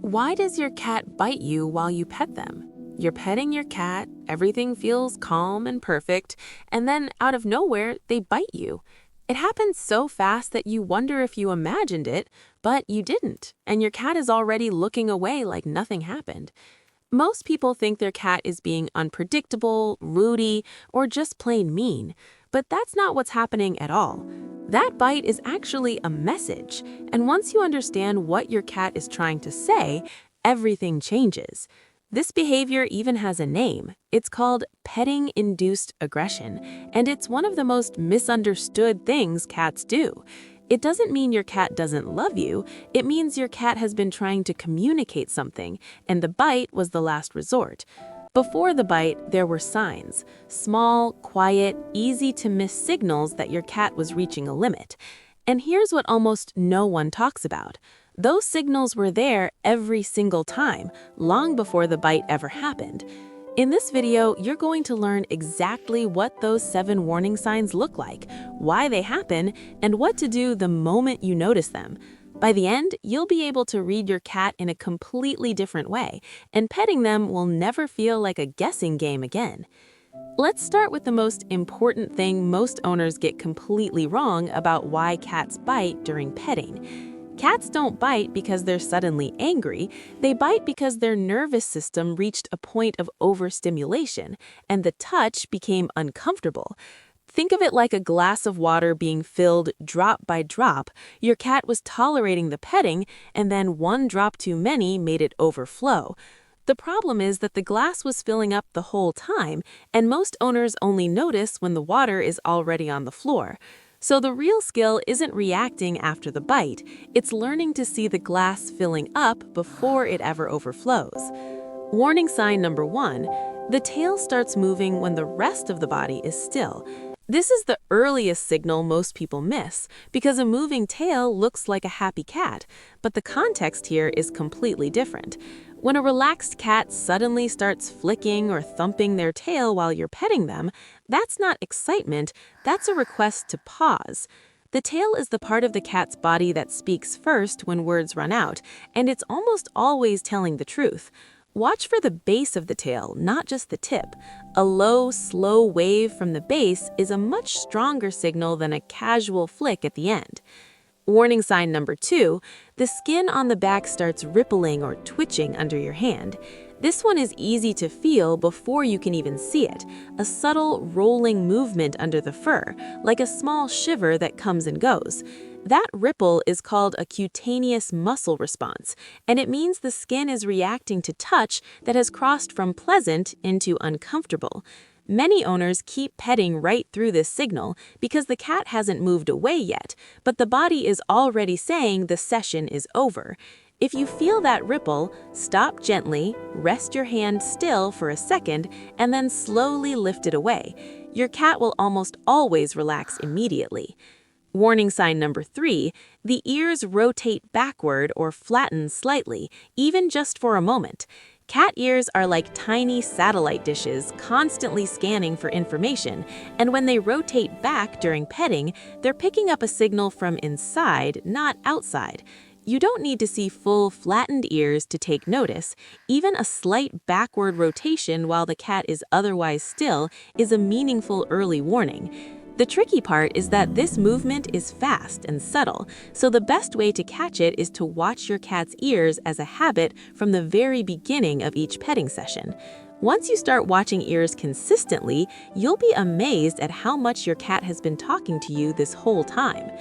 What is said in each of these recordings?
Why does your cat bite you while you pet them? You're petting your cat, everything feels calm and perfect, and then out of nowhere, they bite you. It happens so fast that you wonder if you imagined it, but you didn't, and your cat is already looking away like nothing happened. Most people think their cat is being unpredictable, moody, or just plain mean, but that's not what's happening at all. That bite is actually a message, and once you understand what your cat is trying to say, everything changes. This behavior even has a name. It's called petting-induced aggression, and it's one of the most misunderstood things cats do. It doesn't mean your cat doesn't love you, it means your cat has been trying to communicate something, and the bite was the last resort. Before the bite, there were signs, small, quiet, easy-to-miss signals that your cat was reaching a limit. And here's what almost no one talks about. Those signals were there every single time, long before the bite ever happened. In this video, you're going to learn exactly what those 7 warning signs look like, why they happen, and what to do the moment you notice them. By the end, you'll be able to read your cat in a completely different way, and petting them will never feel like a guessing game again. Let's start with the most important thing most owners get completely wrong about why cats bite during petting. Cats don't bite because they're suddenly angry, they bite because their nervous system reached a point of overstimulation, and the touch became uncomfortable. Think of it like a glass of water being filled drop by drop. Your cat was tolerating the petting, and then one drop too many made it overflow. The problem is that the glass was filling up the whole time, and most owners only notice when the water is already on the floor. So the real skill isn't reacting after the bite, it's learning to see the glass filling up before it ever overflows. Warning sign number 1, the tail starts moving when the rest of the body is still. This is the earliest signal most people miss, because a moving tail looks like a happy cat, but the context here is completely different. When a relaxed cat suddenly starts flicking or thumping their tail while you're petting them, that's not excitement, that's a request to pause. The tail is the part of the cat's body that speaks first when words run out, and it's almost always telling the truth. Watch for the base of the tail, not just the tip. A low, slow wave from the base is a much stronger signal than a casual flick at the end. Warning sign number 2, the skin on the back starts rippling or twitching under your hand. This one is easy to feel before you can even see it, a subtle rolling movement under the fur, like a small shiver that comes and goes. That ripple is called a cutaneous muscle response, and it means the skin is reacting to touch that has crossed from pleasant into uncomfortable. Many owners keep petting right through this signal because the cat hasn't moved away yet, but the body is already saying the session is over. If you feel that ripple, stop gently, rest your hand still for a second, and then slowly lift it away. Your cat will almost always relax immediately. Warning sign number 3, the ears rotate backward or flatten slightly, even just for a moment. Cat ears are like tiny satellite dishes constantly scanning for information, and when they rotate back during petting, they're picking up a signal from inside, not outside. You don't need to see full flattened ears to take notice. Even a slight backward rotation while the cat is otherwise still is a meaningful early warning. The tricky part is that this movement is fast and subtle, so the best way to catch it is to watch your cat's ears as a habit from the very beginning of each petting session. Once you start watching ears consistently, you'll be amazed at how much your cat has been talking to you this whole time.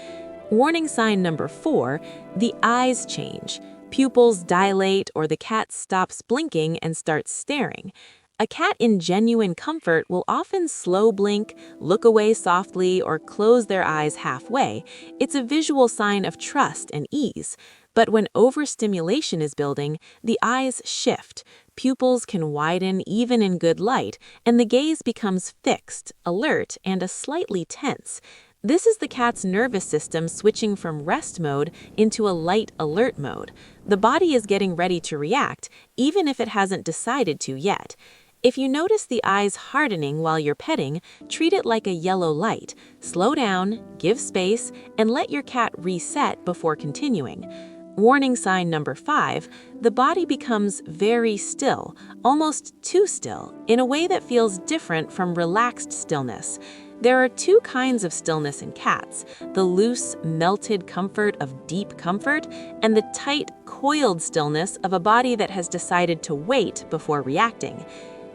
Warning sign number 4, the eyes change. Pupils dilate or the cat stops blinking and starts staring. A cat in genuine comfort will often slow blink, look away softly, or close their eyes halfway. It's a visual sign of trust and ease. But when overstimulation is building, the eyes shift. Pupils can widen even in good light, and the gaze becomes fixed, alert, and slightly tense. This is the cat's nervous system switching from rest mode into a light alert mode. The body is getting ready to react, even if it hasn't decided to yet. If you notice the eyes hardening while you're petting, treat it like a yellow light. Slow down, give space, and let your cat reset before continuing. Warning sign number 5, the body becomes very still, almost too still, in a way that feels different from relaxed stillness. There are two kinds of stillness in cats: the loose, melted comfort of deep comfort, and the tight, coiled stillness of a body that has decided to wait before reacting.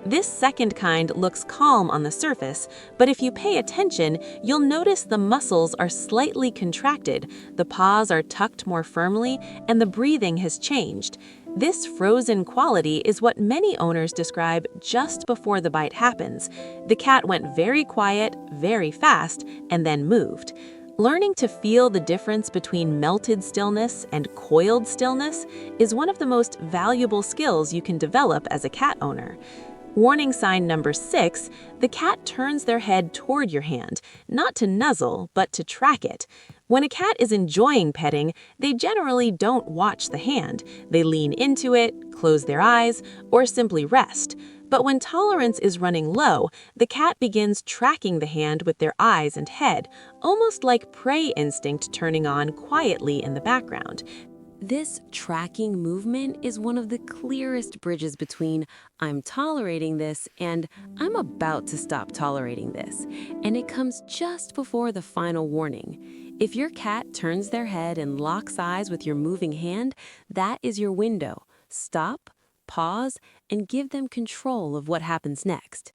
This second kind looks calm on the surface, but if you pay attention, you'll notice the muscles are slightly contracted, the paws are tucked more firmly, and the breathing has changed. This frozen quality is what many owners describe just before the bite happens. The cat went very quiet, very fast, and then moved. Learning to feel the difference between melted stillness and coiled stillness is one of the most valuable skills you can develop as a cat owner. Warning sign number 6, the cat turns their head toward your hand, not to nuzzle, but to track it. When a cat is enjoying petting, they generally don't watch the hand. They lean into it, close their eyes, or simply rest. But when tolerance is running low, the cat begins tracking the hand with their eyes and head, almost like prey instinct turning on quietly in the background. This tracking movement is one of the clearest bridges between "I'm tolerating this" and "I'm about to stop tolerating this." And it comes just before the final warning. If your cat turns their head and locks eyes with your moving hand, that is your window. Stop, pause, and give them control of what happens next.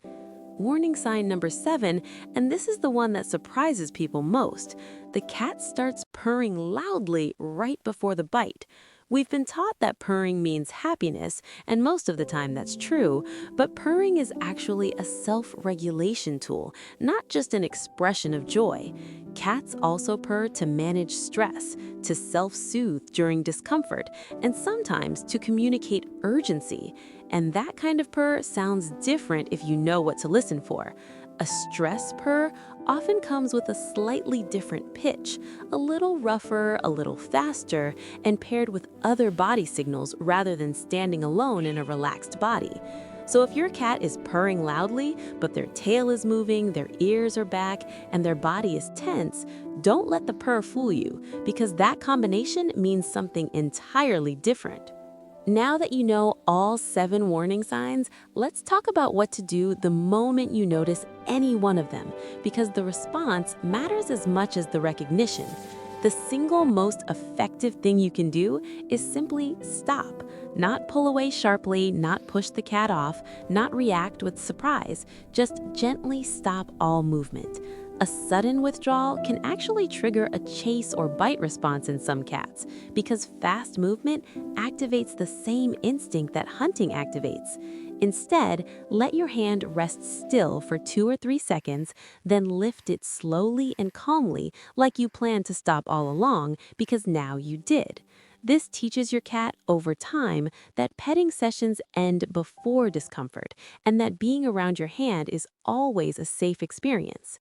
Warning sign number 7, and this is the one that surprises people most. The cat starts purring loudly right before the bite. We've been taught that purring means happiness, and most of the time that's true, but purring is actually a self-regulation tool, not just an expression of joy. Cats also purr to manage stress, to self-soothe during discomfort, and sometimes to communicate urgency. And that kind of purr sounds different if you know what to listen for. A stress purr often comes with a slightly different pitch, a little rougher, a little faster, and paired with other body signals rather than standing alone in a relaxed body. So if your cat is purring loudly, but their tail is moving, their ears are back, and their body is tense, don't let the purr fool you, because that combination means something entirely different. Now that you know all 7 warning signs, let's talk about what to do the moment you notice any one of them, because the response matters as much as the recognition. The single most effective thing you can do is simply stop. Not pull away sharply, not push the cat off, not react with surprise. Just gently stop all movement. A sudden withdrawal can actually trigger a chase or bite response in some cats because fast movement activates the same instinct that hunting activates. Instead, let your hand rest still for 2 or 3 seconds, then lift it slowly and calmly like you planned to stop all along because now you did. This teaches your cat over time that petting sessions end before discomfort and that being around your hand is always a safe experience.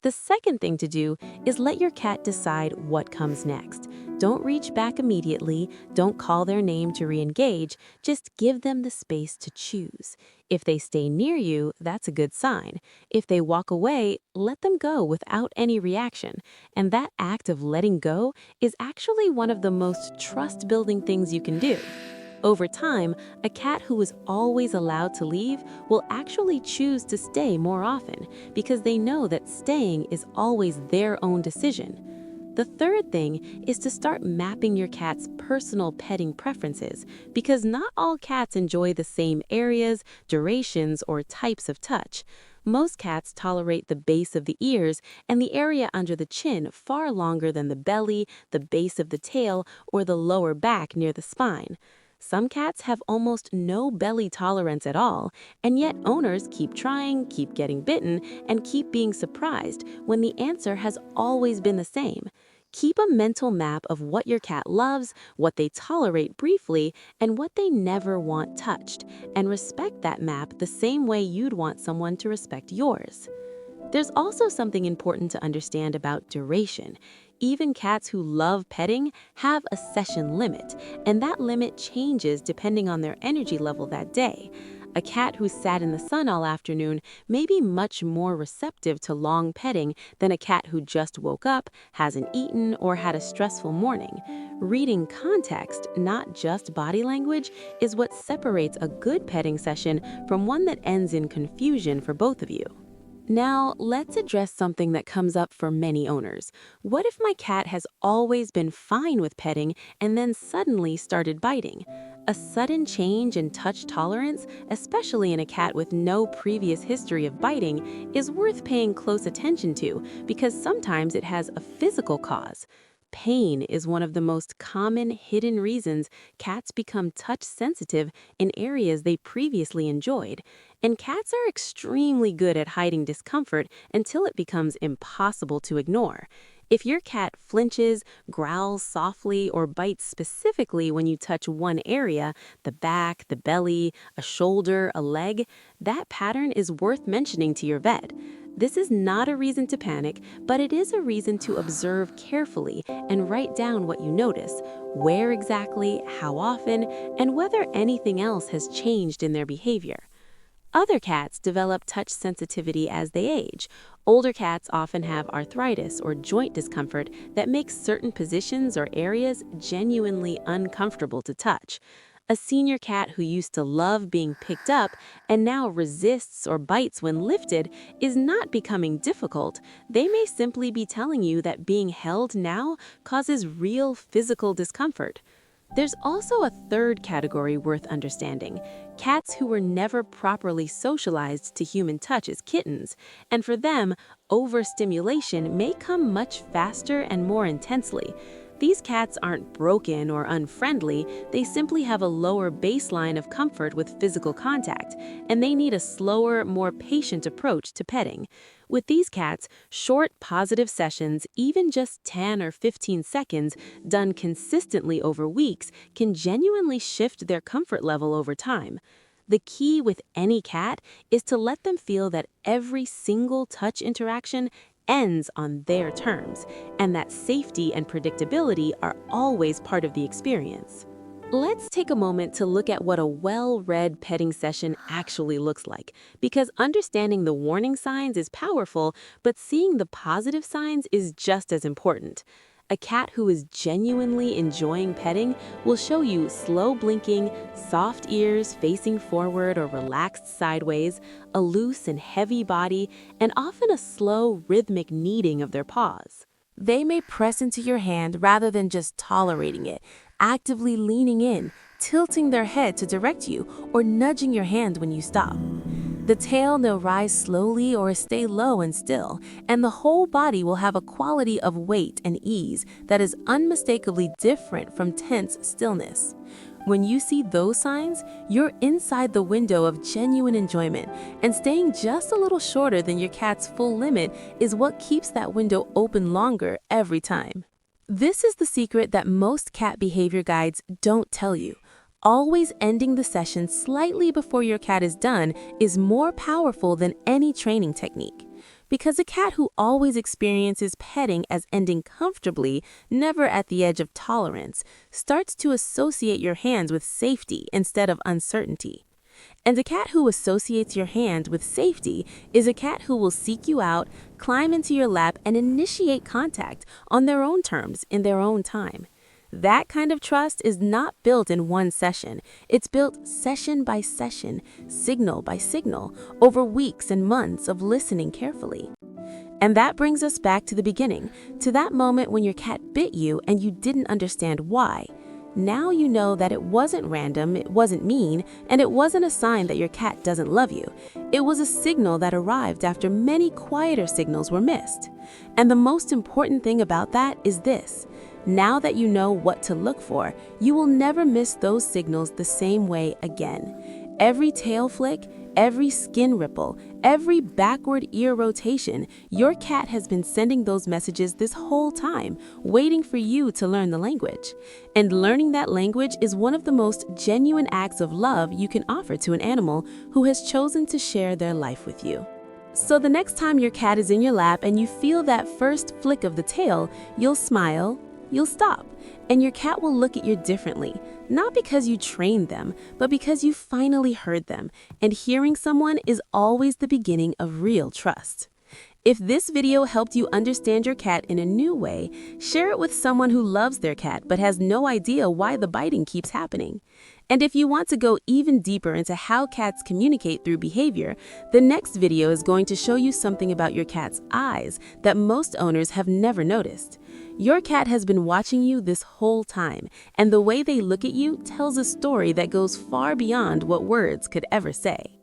The second thing to do is let your cat decide what comes next. Don't reach back immediately, don't call their name to re-engage, just give them the space to choose. If they stay near you, that's a good sign. If they walk away, let them go without any reaction. And that act of letting go is actually one of the most trust-building things you can do. Over time, a cat who is always allowed to leave will actually choose to stay more often because they know that staying is always their own decision. The third thing is to start mapping your cat's personal petting preferences because not all cats enjoy the same areas, durations, or types of touch. Most cats tolerate the base of the ears and the area under the chin far longer than the belly, the base of the tail, or the lower back near the spine. Some cats have almost no belly tolerance at all, and yet owners keep trying, keep getting bitten, and keep being surprised when the answer has always been the same. Keep a mental map of what your cat loves, what they tolerate briefly, and what they never want touched, and respect that map the same way you'd want someone to respect yours. There's also something important to understand about duration. Even cats who love petting have a session limit, and that limit changes depending on their energy level that day. A cat who sat in the sun all afternoon may be much more receptive to long petting than a cat who just woke up, hasn't eaten, or had a stressful morning. Reading context, not just body language, is what separates a good petting session from one that ends in confusion for both of you. Now, let's address something that comes up for many owners. What if my cat has always been fine with petting and then suddenly started biting? A sudden change in touch tolerance, especially in a cat with no previous history of biting, is worth paying close attention to because sometimes it has a physical cause. Pain is one of the most common hidden reasons cats become touch sensitive in areas they previously enjoyed. And cats are extremely good at hiding discomfort until it becomes impossible to ignore. If your cat flinches, growls softly, or bites specifically when you touch one area, the back, the belly, a shoulder, a leg, that pattern is worth mentioning to your vet. This is not a reason to panic, but it is a reason to observe carefully and write down what you notice, where exactly, how often, and whether anything else has changed in their behavior. Other cats develop touch sensitivity as they age. Older cats often have arthritis or joint discomfort that makes certain positions or areas genuinely uncomfortable to touch. A senior cat who used to love being picked up and now resists or bites when lifted is not becoming difficult. They may simply be telling you that being held now causes real physical discomfort. There's also a third category worth understanding: cats who were never properly socialized to human touch as kittens, and for them, overstimulation may come much faster and more intensely. These cats aren't broken or unfriendly, they simply have a lower baseline of comfort with physical contact, and they need a slower, more patient approach to petting. With these cats, short, positive sessions, even just 10 or 15 seconds, done consistently over weeks, can genuinely shift their comfort level over time. The key with any cat is to let them feel that every single touch interaction ends on their terms, and that safety and predictability are always part of the experience. Let's take a moment to look at what a well-read petting session actually looks like, because understanding the warning signs is powerful, but seeing the positive signs is just as important. A cat who is genuinely enjoying petting will show you slow blinking, soft ears facing forward or relaxed sideways, a loose and heavy body, and often a slow, rhythmic kneading of their paws. They may press into your hand rather than just tolerating it, actively leaning in, tilting their head to direct you, or nudging your hand when you stop. The tail will rise slowly or stay low and still, and the whole body will have a quality of weight and ease that is unmistakably different from tense stillness. When you see those signs, you're inside the window of genuine enjoyment, and staying just a little shorter than your cat's full limit is what keeps that window open longer every time. This is the secret that most cat behavior guides don't tell you. Always ending the session slightly before your cat is done is more powerful than any training technique. Because a cat who always experiences petting as ending comfortably, never at the edge of tolerance, starts to associate your hands with safety instead of uncertainty. And a cat who associates your hand with safety is a cat who will seek you out, climb into your lap, and initiate contact on their own terms in their own time. That kind of trust is not built in one session. It's built session by session, signal by signal, over weeks and months of listening carefully. And that brings us back to the beginning, to that moment when your cat bit you and you didn't understand why. Now you know that it wasn't random, it wasn't mean, and it wasn't a sign that your cat doesn't love you. It was a signal that arrived after many quieter signals were missed. And the most important thing about that is this: now that you know what to look for, you will never miss those signals the same way again. Every tail flick, every skin ripple, every backward ear rotation, your cat has been sending those messages this whole time, waiting for you to learn the language. And learning that language is one of the most genuine acts of love you can offer to an animal who has chosen to share their life with you. So the next time your cat is in your lap and you feel that first flick of the tail, you'll smile, you'll stop, and your cat will look at you differently, not because you trained them, but because you finally heard them, and hearing someone is always the beginning of real trust. If this video helped you understand your cat in a new way, share it with someone who loves their cat but has no idea why the biting keeps happening. And if you want to go even deeper into how cats communicate through behavior, the next video is going to show you something about your cat's eyes that most owners have never noticed. Your cat has been watching you this whole time, and the way they look at you tells a story that goes far beyond what words could ever say.